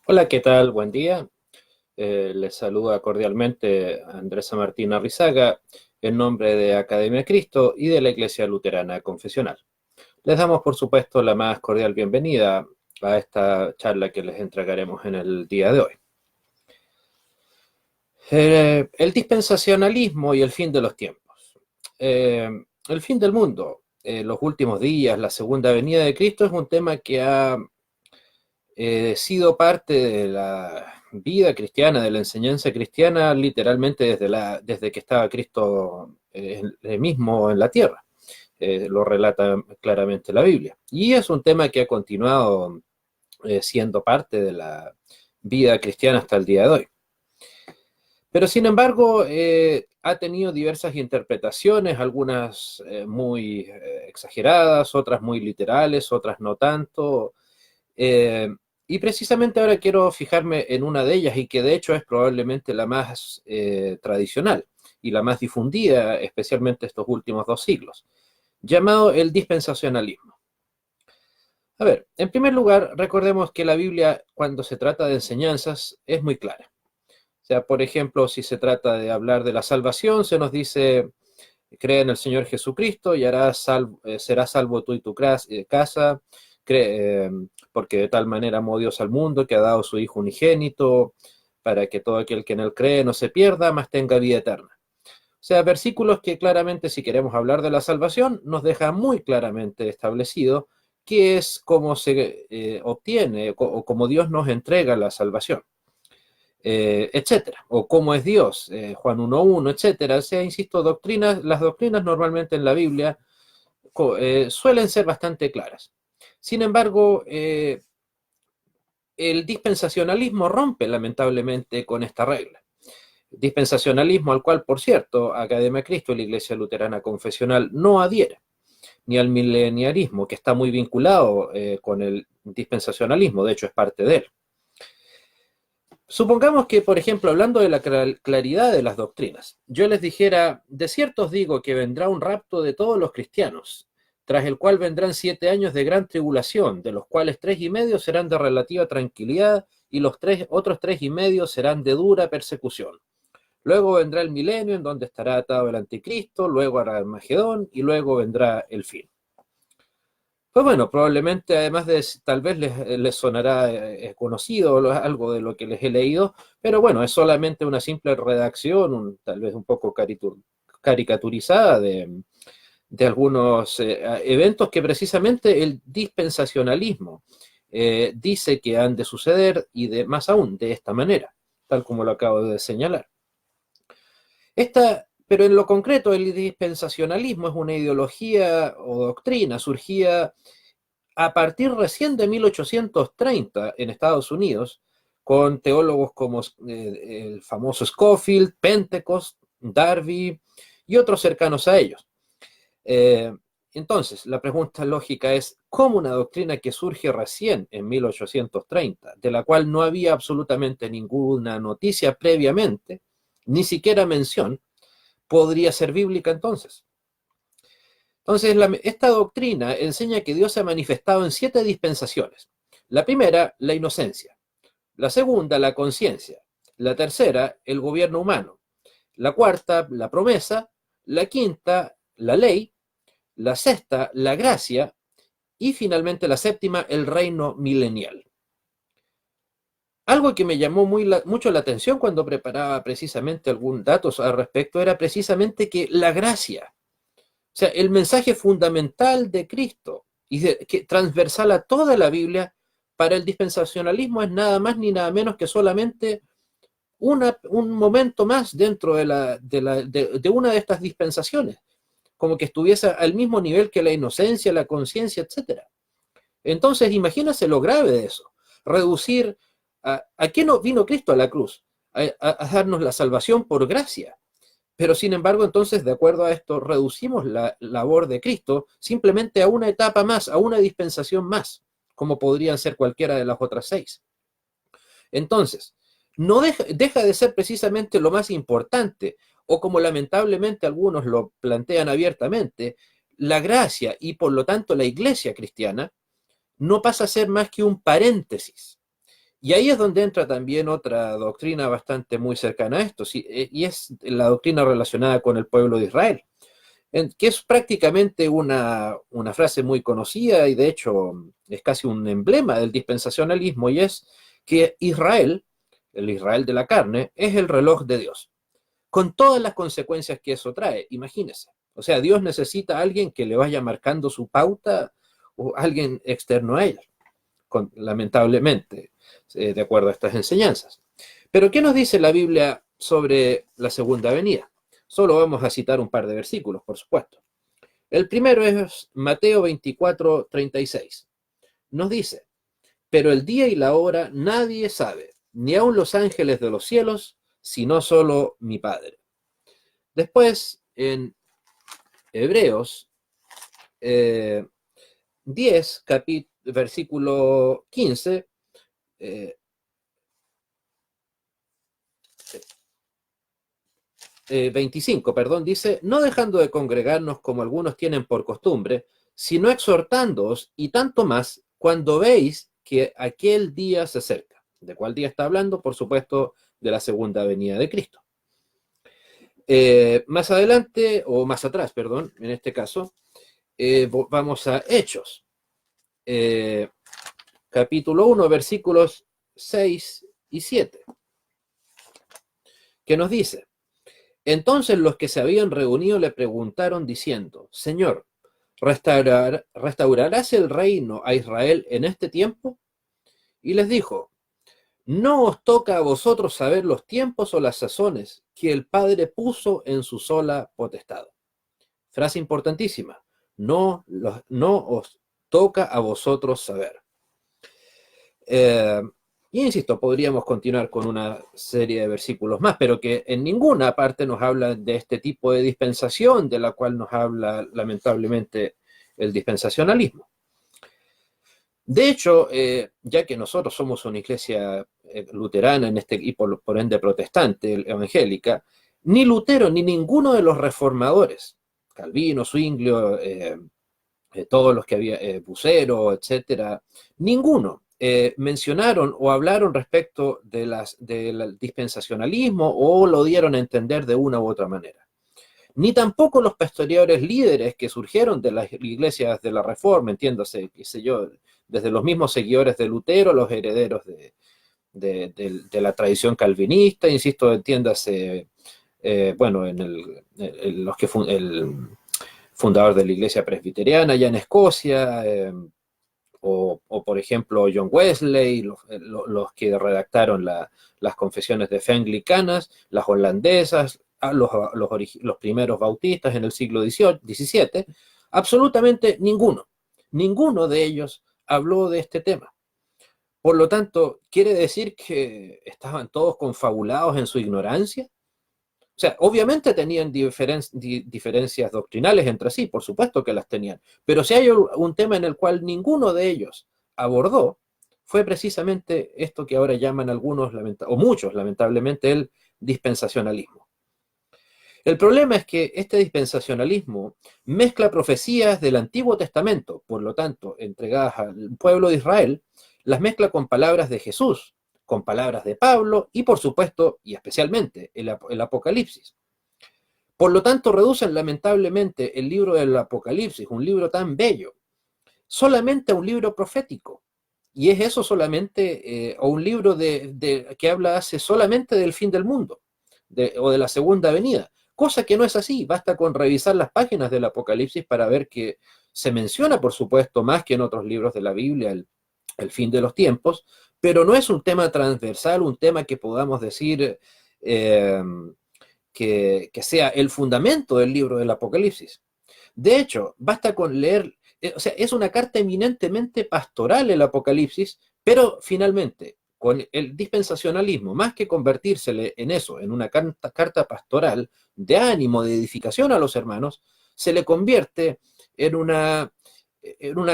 Hola, ¿qué tal? Buen día. Les saluda cordialmente Andrés Martín Arrizaga en nombre de Academia Cristo y de la Iglesia Luterana Confesional. Les damos, por supuesto, la más cordial bienvenida a esta charla que les entregaremos en el día de hoy. El dispensacionalismo y el fin de los tiempos. El fin del mundo, los últimos días, la segunda venida de Cristo es un tema que ha sido parte de la vida cristiana, de la enseñanza cristiana, literalmente desde que estaba Cristo mismo en la tierra. Lo relata claramente la Biblia. Y es un tema que ha continuado siendo parte de la vida cristiana hasta el día de hoy. Pero sin embargo, ha tenido diversas interpretaciones, algunas muy exageradas, otras muy literales, otras no tanto. Eh, y precisamente ahora quiero fijarme en una de ellas y que de hecho es probablemente la más tradicional y la más difundida, especialmente estos últimos 2 siglos, llamado el dispensacionalismo. A ver, en primer lugar, recordemos que la Biblia, cuando se trata de enseñanzas, es muy clara. O sea, por ejemplo, si se trata de hablar de la salvación, se nos dice, cree en el Señor Jesucristo y serás salvo tú y tu casa, cree, porque de tal manera amó Dios al mundo que ha dado su Hijo unigénito, para que todo aquel que en él cree no se pierda, mas tenga vida eterna. O sea, versículos que claramente, si queremos hablar de la salvación, nos deja muy claramente establecido qué es cómo se obtiene o cómo Dios nos entrega la salvación. Etcétera, o cómo es Dios, Juan 1.1, etcétera. O sea, insisto, las doctrinas normalmente en la Biblia suelen ser bastante claras. Sin embargo, el dispensacionalismo rompe lamentablemente con esta regla. Dispensacionalismo al cual, por cierto, Academia Cristo y la Iglesia Luterana Confesional no adhiere, ni al mileniarismo, que está muy vinculado con el dispensacionalismo, de hecho es parte de él. Supongamos que, por ejemplo, hablando de la claridad de las doctrinas, yo les dijera, de cierto os digo que vendrá un rapto de todos los cristianos, tras el cual vendrán 7 años de gran tribulación, de los cuales 3 y medio serán de relativa tranquilidad y los otros 3 y medio serán de dura persecución. Luego vendrá el milenio en donde estará atado el anticristo, luego hará el Magedón y luego vendrá el fin. Pues bueno, probablemente además de tal vez les sonará conocido algo de lo que les he leído, pero bueno, es solamente una simple redacción, tal vez un poco caricaturizada de algunos eventos que precisamente el dispensacionalismo dice que han de suceder y más aún de esta manera, tal como lo acabo de señalar. Pero en lo concreto, el dispensacionalismo es una ideología o doctrina surgida a partir recién de 1830 en Estados Unidos, con teólogos como el famoso Scofield, Pentecost, Darby y otros cercanos a ellos. Eh, entonces, la pregunta lógica es, ¿cómo una doctrina que surge recién en 1830, de la cual no había absolutamente ninguna noticia previamente, ni siquiera mención, podría ser bíblica entonces? Entonces, esta doctrina enseña que Dios se ha manifestado en 7 dispensaciones. La primera, la inocencia. La segunda, la conciencia. La tercera, el gobierno humano. La cuarta, la promesa. La quinta, la ley. La sexta, la gracia. Y finalmente la séptima, el reino milenial. Algo que me llamó mucho la atención cuando preparaba precisamente algún datos al respecto era precisamente que la gracia, o sea, el mensaje fundamental de Cristo y que transversal a toda la Biblia, para el dispensacionalismo es nada más ni nada menos que solamente un momento más dentro de una de estas dispensaciones, como que estuviese al mismo nivel que la inocencia, la conciencia, etcétera. Entonces, imagínense lo grave de eso. Reducir a qué no vino Cristo a la cruz, a darnos la salvación por gracia. Pero sin embargo, entonces, de acuerdo a esto, reducimos la labor de Cristo simplemente a una etapa más, a una dispensación más, como podrían ser cualquiera de las otras 6. Entonces, no deja de ser precisamente lo más importante, o como lamentablemente algunos lo plantean abiertamente, la gracia y por lo tanto la iglesia cristiana no pasa a ser más que un paréntesis. Y ahí es donde entra también otra doctrina bastante muy cercana a esto, ¿sí? Y es la doctrina relacionada con el pueblo de Israel, que es prácticamente una frase muy conocida y de hecho es casi un emblema del dispensacionalismo, y es que Israel, el Israel de la carne, es el reloj de Dios, con todas las consecuencias que eso trae, imagínese. O sea, Dios necesita a alguien que le vaya marcando su pauta o alguien externo a él, lamentablemente, de acuerdo a estas enseñanzas. Pero, ¿qué nos dice la Biblia sobre la segunda venida? Solo vamos a citar un par de versículos, por supuesto. El primero es Mateo 24:36. Nos dice, pero el día y la hora nadie sabe, ni aun los ángeles de los cielos, sino solo mi Padre. Después, en Hebreos 10, versículo 15, 25, perdón, dice, no dejando de congregarnos como algunos tienen por costumbre, sino exhortándoos y tanto más cuando veis que aquel día se acerca. ¿De cuál día está hablando? Por supuesto, de la segunda venida de Cristo. Más adelante, o más atrás, perdón, en este caso, vamos a Hechos, capítulo 1, versículos 6 y 7, que nos dice, entonces los que se habían reunido le preguntaron diciendo, Señor, ¿restaurarás el reino a Israel en este tiempo? Y les dijo, no os toca a vosotros saber los tiempos o las sazones que el Padre puso en su sola potestad. Frase importantísima, no os toca a vosotros saber. Y insisto, podríamos continuar con una serie de versículos más, pero que en ninguna parte nos habla de este tipo de dispensación de la cual nos habla lamentablemente el dispensacionalismo. De hecho, ya que nosotros somos una iglesia luterana y por ende protestante, evangélica, ni Lutero ni ninguno de los reformadores, Calvino, Zwinglio, todos los que había, Bucero, etcétera, ninguno mencionaron o hablaron respecto del dispensacionalismo o lo dieron a entender de una u otra manera. Ni tampoco los pastoreadores líderes que surgieron de las iglesias de la Reforma, entiéndase, qué sé yo, desde los mismos seguidores de Lutero, los herederos de la tradición calvinista, insisto, entiéndase, bueno, el fundador de la iglesia presbiteriana allá en Escocia, o por ejemplo John Wesley, los que redactaron las confesiones de fe anglicanas, las holandesas, los primeros bautistas en el siglo XVII, absolutamente ninguno de ellos habló de este tema. Por lo tanto, ¿quiere decir que estaban todos confabulados en su ignorancia? O sea, obviamente tenían diferencias doctrinales entre sí, por supuesto que las tenían, pero si hay un tema en el cual ninguno de ellos abordó, fue precisamente esto que ahora llaman algunos, o muchos lamentablemente, el dispensacionalismo. El problema es que este dispensacionalismo mezcla profecías del Antiguo Testamento, por lo tanto, entregadas al pueblo de Israel, las mezcla con palabras de Jesús, con palabras de Pablo y, por supuesto, y especialmente, el Apocalipsis. Por lo tanto, reducen lamentablemente el libro del Apocalipsis, un libro tan bello, solamente a un libro profético. Y es eso solamente, o un libro que habla solamente del fin del mundo, o de la segunda venida. Cosa que no es así, basta con revisar las páginas del Apocalipsis para ver que se menciona, por supuesto, más que en otros libros de la Biblia, el fin de los tiempos, pero no es un tema transversal, un tema que podamos decir que sea el fundamento del libro del Apocalipsis. De hecho, basta con leer, o sea, es una carta eminentemente pastoral el Apocalipsis, pero finalmente, con el dispensacionalismo, más que convertírsele en eso, en una carta pastoral de ánimo, de edificación a los hermanos, se le convierte en una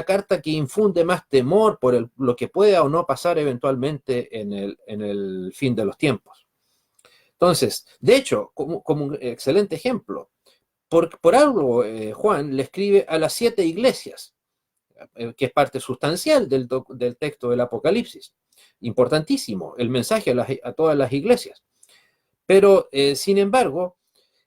carta que infunde más temor por lo que pueda o no pasar eventualmente en el fin de los tiempos. Entonces, de hecho, como un excelente ejemplo, por algo Juan le escribe a las 7 iglesias, que es parte sustancial del texto del Apocalipsis. importantísimo, el mensaje a todas las iglesias. Pero, sin embargo,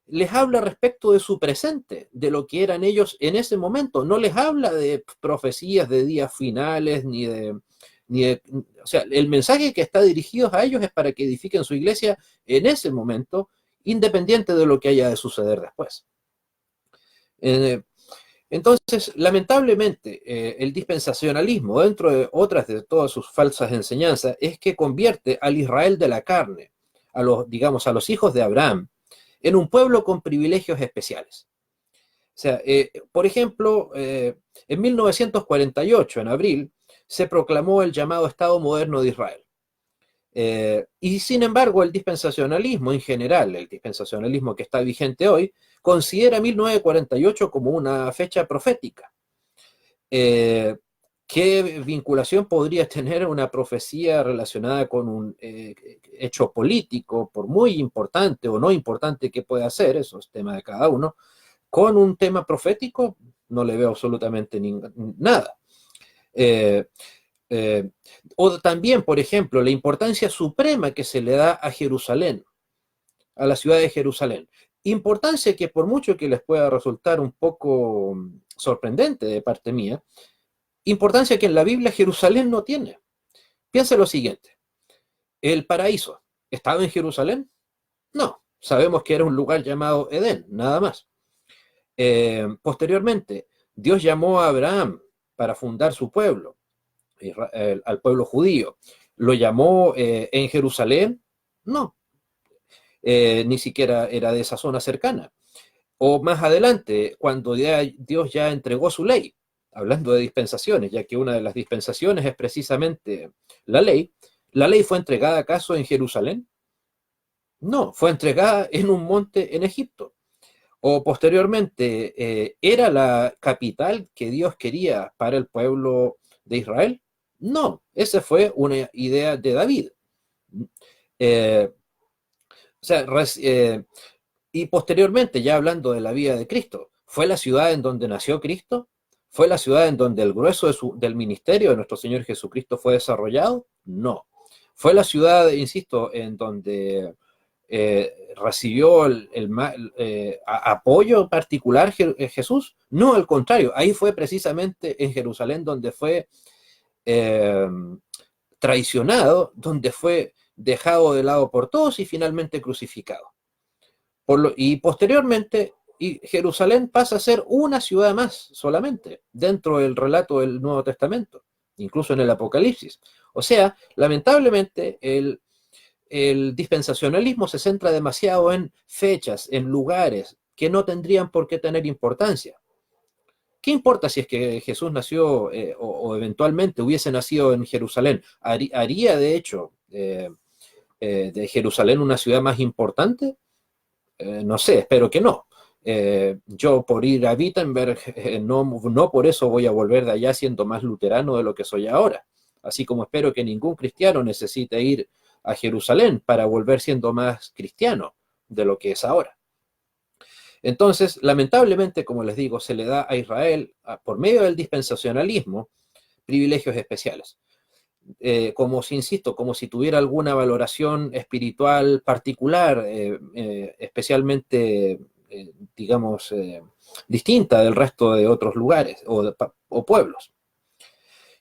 les habla respecto de su presente, de lo que eran ellos en ese momento. No les habla de profecías de días finales, o sea, el mensaje que está dirigido a ellos es para que edifiquen su iglesia en ese momento, independiente de lo que haya de suceder después. Entonces, lamentablemente, el dispensacionalismo, dentro de otras de todas sus falsas enseñanzas, es que convierte al Israel de la carne, digamos, a los hijos de Abraham, en un pueblo con privilegios especiales. O sea, por ejemplo, en 1948, en abril, se proclamó el llamado Estado Moderno de Israel. Y sin embargo, el dispensacionalismo en general, el dispensacionalismo que está vigente hoy, considera 1948 como una fecha profética. ¿Qué vinculación podría tener una profecía relacionada con un hecho político, por muy importante o no importante que pueda ser, eso es tema de cada uno, con un tema profético? No le veo absolutamente nada. O también, por ejemplo, la importancia suprema que se le da a Jerusalén, a la ciudad de Jerusalén. Importancia que, por mucho que les pueda resultar un poco sorprendente de parte mía, importancia que en la Biblia Jerusalén no tiene. Piensa lo siguiente: el paraíso, ¿estaba en Jerusalén? No, sabemos que era un lugar llamado Edén, nada más. Posteriormente, Dios llamó a Abraham para fundar su pueblo, al pueblo judío. ¿Lo llamó en Jerusalén? No, ni siquiera era de esa zona cercana. O más adelante, cuando Dios ya entregó su ley, hablando de dispensaciones, ya que una de las dispensaciones es precisamente la ley fue entregada acaso en Jerusalén? No, fue entregada en un monte en Egipto. O posteriormente, ¿era la capital que Dios quería para el pueblo de Israel? No, esa fue una idea de David. Eh, o sea, y posteriormente, ya hablando de la vida de Cristo, ¿fue la ciudad en donde nació Cristo? ¿Fue la ciudad en donde el grueso del ministerio de nuestro Señor Jesucristo fue desarrollado? No. ¿Fue la ciudad, insisto, en donde recibió apoyo particular Jesús? No, al contrario, ahí fue precisamente en Jerusalén donde fue eh, traicionado, donde fue dejado de lado por todos y finalmente crucificado. Y posteriormente, Jerusalén pasa a ser una ciudad más solamente dentro del relato del Nuevo Testamento, incluso en el Apocalipsis. O sea, lamentablemente el dispensacionalismo se centra demasiado en fechas, en lugares que no tendrían por qué tener importancia. ¿Qué importa si es que Jesús nació o eventualmente hubiese nacido en Jerusalén? ¿Haría de hecho de Jerusalén una ciudad más importante? No sé, espero que no. Yo por ir a Wittenberg, no por eso voy a volver de allá siendo más luterano de lo que soy ahora. Así como espero que ningún cristiano necesite ir a Jerusalén para volver siendo más cristiano de lo que es ahora. Entonces, lamentablemente, como les digo, se le da a Israel, por medio del dispensacionalismo, privilegios especiales. Como si, insisto, como si tuviera alguna valoración espiritual particular, especialmente, digamos, distinta del resto de otros lugares o pueblos.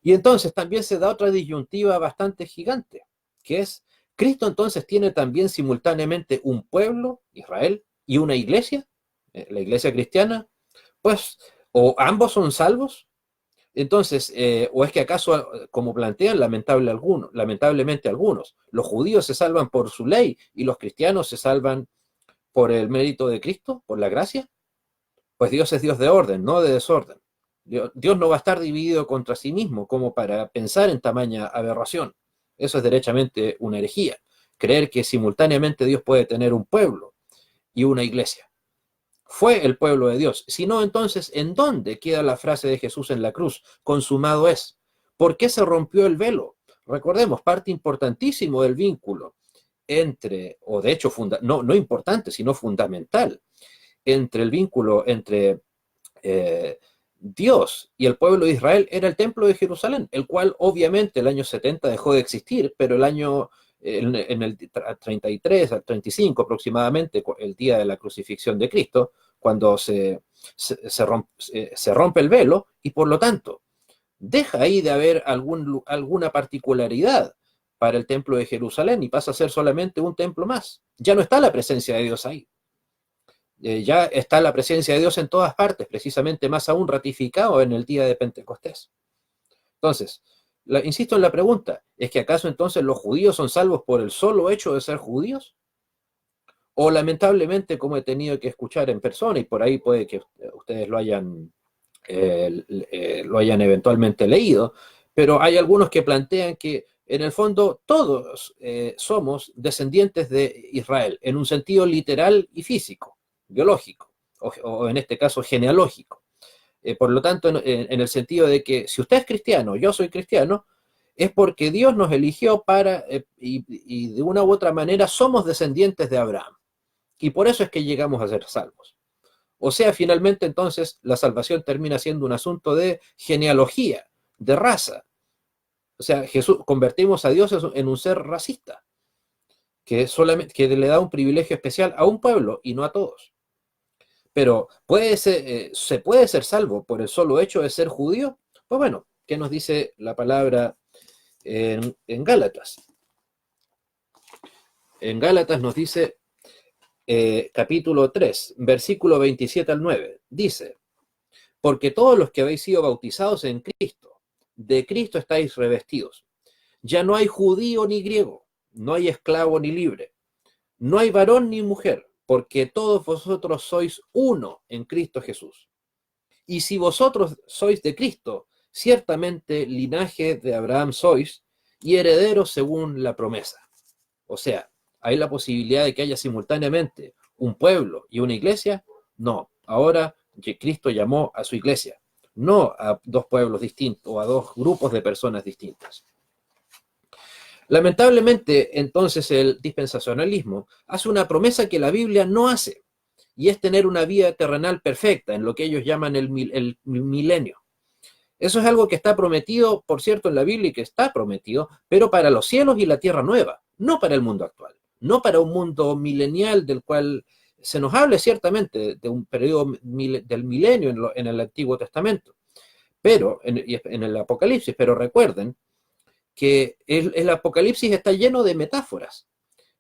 Y entonces también se da otra disyuntiva bastante gigante, que es: ¿Cristo entonces tiene también simultáneamente un pueblo, Israel, y una iglesia, la iglesia cristiana? Pues, o ambos son salvos. Entonces, ¿o es que acaso, como plantean lamentablemente algunos, los judíos se salvan por su ley y los cristianos se salvan por el mérito de Cristo, por la gracia? Pues Dios es Dios de orden, no de desorden. Dios no va a estar dividido contra sí mismo como para pensar en tamaña aberración. Eso es derechamente una herejía. Creer que simultáneamente Dios puede tener un pueblo y una iglesia. Fue el pueblo de Dios. Si no, entonces, ¿en dónde queda la frase de Jesús en la cruz? Consumado es. ¿Por qué se rompió el velo? Recordemos, parte importantísimo del vínculo entre, o de hecho, no importante, sino fundamental, entre el vínculo entre Dios y el pueblo de Israel era el templo de Jerusalén, el cual obviamente el año 70 dejó de existir, pero en el 33 al 35 aproximadamente, el día de la crucifixión de Cristo, cuando se rompe el velo, y por lo tanto deja ahí de haber alguna particularidad para el templo de Jerusalén y pasa a ser solamente un templo más. Ya no está la presencia de Dios ahí. Ya está la presencia de Dios en todas partes, precisamente más aún ratificado en el día de Pentecostés. Entonces, insisto en la pregunta, ¿es que acaso entonces los judíos son salvos por el solo hecho de ser judíos? O lamentablemente, como he tenido que escuchar en persona, y por ahí puede que ustedes lo hayan eventualmente leído, pero hay algunos que plantean que en el fondo todos somos descendientes de Israel, en un sentido literal y físico, biológico, o en este caso genealógico. Por lo tanto, en el sentido de que si usted es cristiano, yo soy cristiano, es porque Dios nos eligió y de una u otra manera somos descendientes de Abraham. Y por eso es que llegamos a ser salvos. O sea, finalmente entonces la salvación termina siendo un asunto de genealogía, de raza. O sea, convertimos a Dios en un ser racista, que le da un privilegio especial a un pueblo y no a todos. Pero ¿se puede ser salvo por el solo hecho de ser judío? Pues bueno, ¿qué nos dice la palabra en Gálatas? En Gálatas nos dice, capítulo 3, versículo 27 al 9, dice, porque todos los que habéis sido bautizados en Cristo, de Cristo estáis revestidos. Ya no hay judío ni griego, no hay esclavo ni libre, no hay varón ni mujer, porque todos vosotros sois uno en Cristo Jesús. Y si vosotros sois de Cristo, ciertamente linaje de Abraham sois y herederos según la promesa. O sea, ¿hay la posibilidad de que haya simultáneamente un pueblo y una iglesia? No. Ahora Cristo llamó a su iglesia, no a dos pueblos distintos o a dos grupos de personas distintas. Lamentablemente, entonces, el dispensacionalismo hace una promesa que la Biblia no hace, y es tener una vida terrenal perfecta, en lo que ellos llaman el milenio. Eso es algo que está prometido, por cierto, en la Biblia y que está prometido, pero para los cielos y la tierra nueva, no para el mundo actual, no para un mundo milenial del cual se nos habla ciertamente de un periodo del milenio en el Antiguo Testamento, pero en el Apocalipsis, pero recuerden que el Apocalipsis está lleno de metáforas.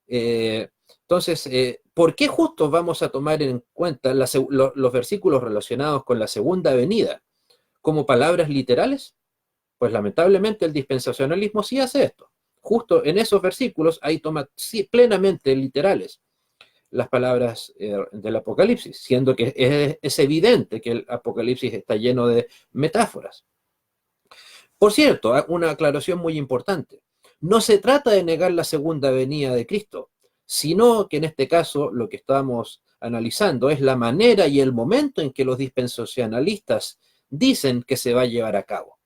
Entonces, ¿por qué justo vamos a tomar en cuenta los versículos relacionados con la segunda venida como palabras literales? Pues lamentablemente el dispensacionalismo sí hace esto. Justo en esos versículos ahí toma plenamente literales las palabras del Apocalipsis, siendo que es evidente que el Apocalipsis está lleno de metáforas. Por cierto, una aclaración muy importante. No se trata de negar la segunda venida de Cristo, sino que en este caso lo que estamos analizando es la manera y el momento en que los dispensacionalistas dicen que se va a llevar a cabo.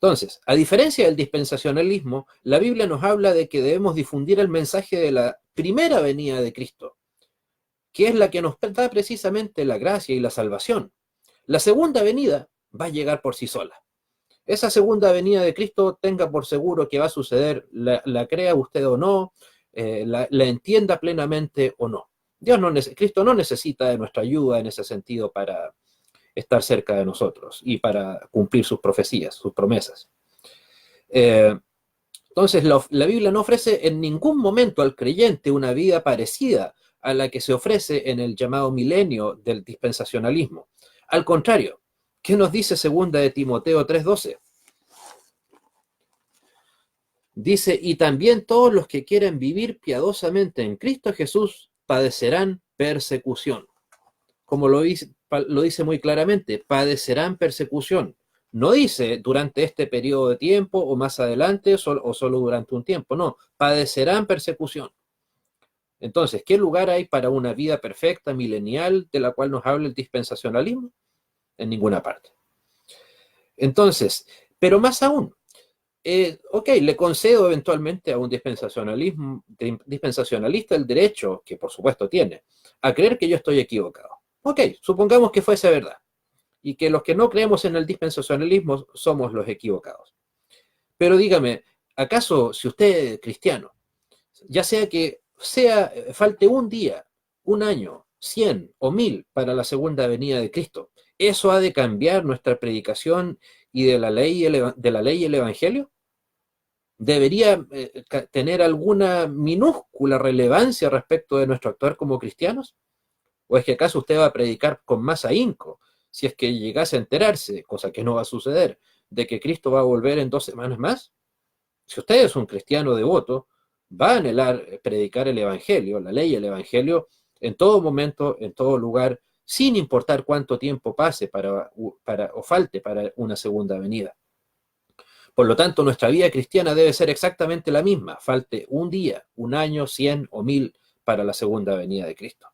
Entonces, a diferencia del dispensacionalismo, la Biblia nos habla de que debemos difundir el mensaje de la primera venida de Cristo, que es la que nos da precisamente la gracia y la salvación. La segunda venida va a llegar por sí sola. Esa segunda venida de Cristo, tenga por seguro que va a suceder, la crea usted o no, la entienda plenamente o no. Cristo no necesita de nuestra ayuda en ese sentido para estar cerca de nosotros y para cumplir sus profecías, sus promesas. Entonces, la Biblia no ofrece en ningún momento al creyente una vida parecida a la que se ofrece en el llamado milenio del dispensacionalismo. Al contrario, ¿qué nos dice 2 de Timoteo 3:12? Dice, y también todos los que quieren vivir piadosamente en Cristo Jesús padecerán persecución. Como lo dice muy claramente, padecerán persecución. No dice durante este periodo de tiempo o más adelante o solo durante un tiempo, no, padecerán persecución. Entonces, ¿qué lugar hay para una vida perfecta, milenial, de la cual nos habla el dispensacionalismo? En ninguna parte. Entonces, pero más aún, ok, le concedo eventualmente a un dispensacionalista el derecho, que por supuesto tiene, a creer que yo estoy equivocado. Ok, supongamos que fuese verdad. y que los que no creemos en el dispensacionalismo somos los equivocados. Pero dígame, ¿acaso si usted es cristiano, ya sea que falte un día, un año, 100 o 1000 para la segunda venida de Cristo, eso ha de cambiar nuestra predicación y de la ley y el evangelio? ¿Debería tener alguna minúscula relevancia respecto de nuestro actuar como cristianos? ¿O es que acaso usted va a predicar con más ahínco si es que llegase a enterarse, cosa que no va a suceder, de que Cristo va a volver en 2 semanas más? Si usted es un cristiano devoto, va a anhelar predicar el evangelio, la ley y el evangelio, en todo momento, en todo lugar, sin importar cuánto tiempo pase o falte para una segunda venida. Por lo tanto, nuestra vida cristiana debe ser exactamente la misma, falte un día, un año, 100 o 1000 para la segunda venida de Cristo.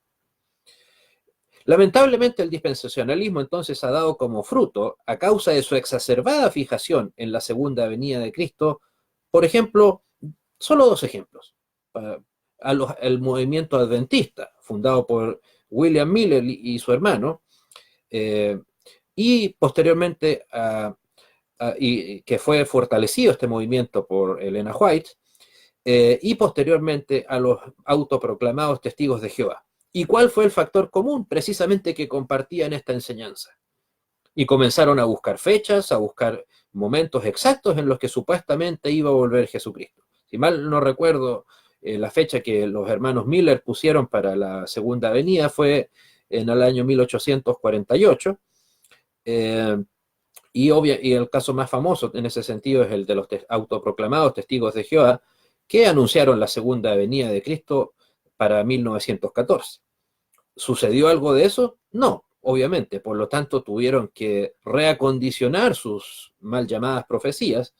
Lamentablemente, el dispensacionalismo entonces ha dado como fruto, a causa de su exacerbada fijación en la segunda venida de Cristo, por ejemplo, solo 2 ejemplos. El movimiento adventista, fundado por William Miller y su hermano, y posteriormente y que fue fortalecido este movimiento por Elena White, y posteriormente a los autoproclamados testigos de Jehová. ¿Y cuál fue el factor común? Precisamente que compartían esta enseñanza. Y comenzaron a buscar fechas, a buscar momentos exactos en los que supuestamente iba a volver Jesucristo. Si mal no recuerdo, la fecha que los hermanos Miller pusieron para la segunda venida fue en el año 1848. Y el caso más famoso en ese sentido es el de los autoproclamados testigos de Jehová, que anunciaron la segunda venida de Cristo para 1914. ¿Sucedió algo de eso? No, obviamente. Por lo tanto, tuvieron que reacondicionar sus mal llamadas profecías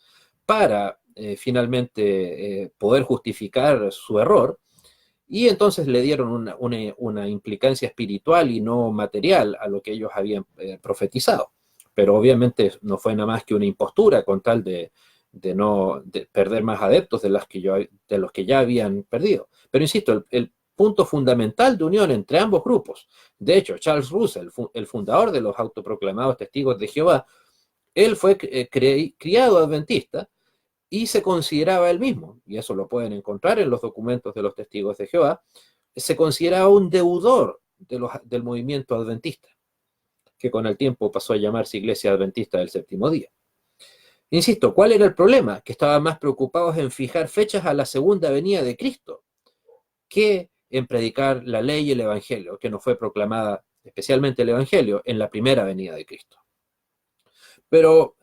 para finalmente poder justificar su error. Y entonces le dieron una implicancia espiritual y no material a lo que ellos habían profetizado. Pero obviamente no fue nada más que una impostura con tal de no perder más adeptos de los que ya habían perdido. Pero insisto, el punto fundamental de unión entre ambos grupos, de hecho, Charles Russell, el fundador de los autoproclamados testigos de Jehová, él fue criado adventista y se consideraba él mismo, y eso lo pueden encontrar en los documentos de los testigos de Jehová, se consideraba un deudor del movimiento adventista, que con el tiempo pasó a llamarse Iglesia Adventista del Séptimo Día. Insisto, ¿cuál era el problema? Que estaban más preocupados en fijar fechas a la segunda venida de Cristo que en predicar la ley y el evangelio, que no fue proclamada, especialmente el evangelio, en la primera venida de Cristo. Pero,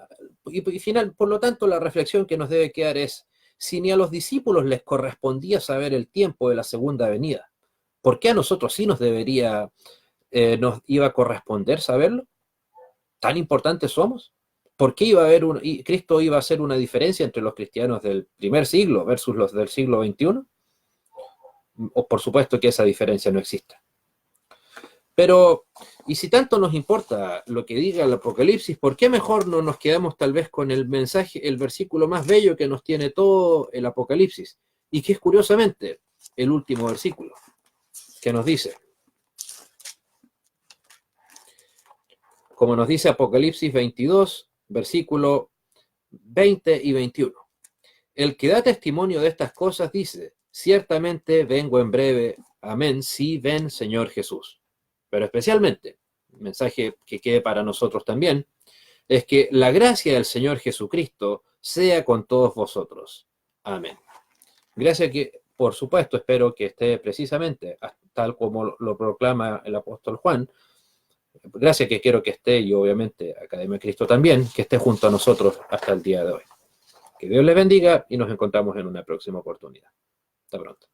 por lo tanto, la reflexión que nos debe quedar es, si ni a los discípulos les correspondía saber el tiempo de la segunda venida, ¿por qué a nosotros sí nos iba a corresponder saberlo? ¿Tan importantes somos? ¿Por qué Cristo iba a hacer una diferencia entre los cristianos del primer siglo versus los del siglo XXI? O por supuesto que esa diferencia no existe. Pero, y si tanto nos importa lo que diga el Apocalipsis, ¿por qué mejor no nos quedamos tal vez con el mensaje, el versículo más bello que nos tiene todo el Apocalipsis? Y que es curiosamente el último versículo, que nos dice, como nos dice Apocalipsis 22, versículo 20 y 21. El que da testimonio de estas cosas dice, ciertamente vengo en breve, amén, sí, ven, Señor Jesús. Pero especialmente, el mensaje que quede para nosotros también, es que la gracia del Señor Jesucristo sea con todos vosotros. Amén. Gracia que, por supuesto, espero que esté precisamente, tal como lo proclama el apóstol Juan, gracia que quiero que esté, y obviamente Academia de Cristo también, que esté junto a nosotros hasta el día de hoy. Que Dios les bendiga y nos encontramos en una próxima oportunidad. Hasta pronto.